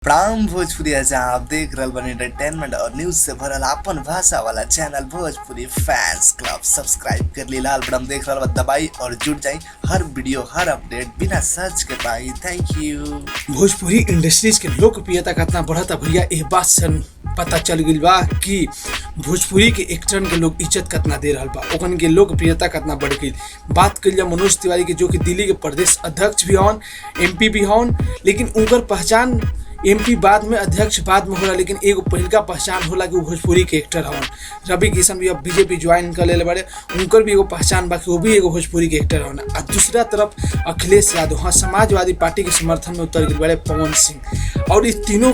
प्राम भोजपुरी जहाँ आप देख रहल बनी एंटरटेनमेंट और न्यूज से भरल अपन भाषा वाला channel Bhojpuri fans club. Subscribe कर ली लाल बटन देख रहल बा दबाई और जुड़ जाई हर वीडियो हर अपडेट बिना सर्च के पाई। Thank you. भोजपुरी इंडस्ट्रीज के लोकप्रियता कितना बढ़ता भैया एह बात से पता चल गई बा कि भोजपुरी के एक्टरन के लोग इज्जत कितना दे रहा बा, ओकन के लोकप्रियता कितना बढ़ गई। बात कर लिया मनोज तिवारी के जो कि दिल्ली के प्रदेश अध्यक्ष भी हन, एमपी भी हन, लेकिन उनकर पहचान एमपी बाद में अध्यक्ष बाद में होला, लेकिन एगो पहिलका पहचान होला कि वो भोजपुरी के एक्टर हवन। रवि किशन भी अब बीजेपी ज्वाइन कर ले बड़े, उनकर भी एगो पहचान बा कि वो भी एगो भोजपुरी के एक्टर हवन। और दूसरा तरफ अखिलेश यादव, हाँ, समाजवादी पार्टी के समर्थन में उतर गए बड़े पवन सिंह, और इस तीनों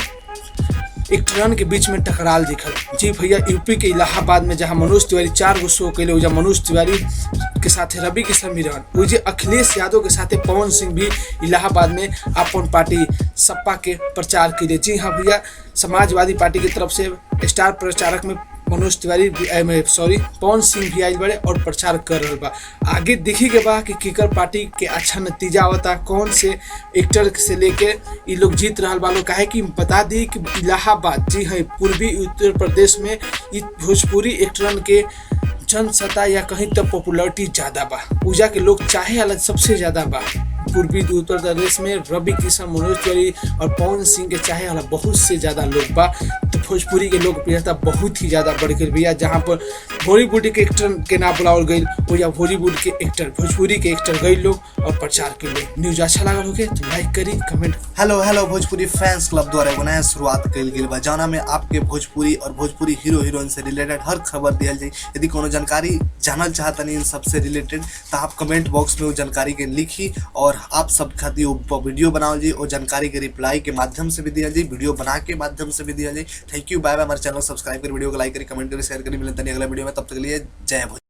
एक्टरन के बीच में टकराल दिखल। जी भैया, यूपी के इलाहाबाद में जहाँ मनोज तिवारी 4 गो शो कैले, जहाँ मनोज तिवारी के साथ रवि किशन भी रहन, वो जे अखिलेश यादव के साथ पवन सिंह भी इलाहाबाद में अपन पार्टी सपा के प्रचार कैले। जी हाँ भैया, समाजवादी पार्टी की तरफ से स्टार प्रचारक में मनोज तिवारी पवन सिंह भी आयल बड़े और प्रचार कर रहा बा। आगे देखी के बा कि केकर पार्टी के अच्छा नतीजा आवता, कौन से एक्टर से लेके ये लोग जीत रहा बा लोग। काहे कि बता दी कि इलाहाबाद, जी हाँ, पूर्वी उत्तर प्रदेश में ये भोजपुरी एक्टरन के जनसत्ता या कहीं तक पॉपुलरिटी ज़्यादा बा, पूजा के लोग चाहे अलग सबसे ज़्यादा बा। पूर्वी उत्तर प्रदेश में रवि किशन, मनोज तिवारी और पवन सिंह के चाहे वाला बहुत से ज़्यादा लोग बा, तो भोजपुरी के लोकप्रियता बहुत ही ज़्यादा बढ़ गई भैया। जहाँ पर बॉलीवुड के एक्टर के ना बुलावल गई, वो या बॉलीवुड के एक्टर भोजपुरी के एक्टर गई लोग और प्रचार के लोग। न्यूज अच्छा लगल होगे तो लाइक करी, comment. Hello Bhojpuri fans club द्वारा एगो नया शुरुआत कल गई बा, जौना में आपके भोजपुरी और भोजपुरी हीरो हीरोइन से रिलेटेड हर खबर दियल जाए। यदि कोनो जानकारी जानल चाहतनी इन सबसे रिलेटेड तो आप कमेंट बॉक्स में वो जानकारी के लिखी और आप सब खातिर वीडियो बनाओ जी, और जानकारी के रिप्लाई के माध्यम से भी दिया जाए, वीडियो बना के माध्यम से भी दिया जाए। Thank you, bye bye. हमारे चैनल को सब्सक्राइब करें, वीडियो को लाइक करें, कमेंट करें, शेयर करें। मिलते हैं अगला वीडियो में, तब तक के लिए जय भोज।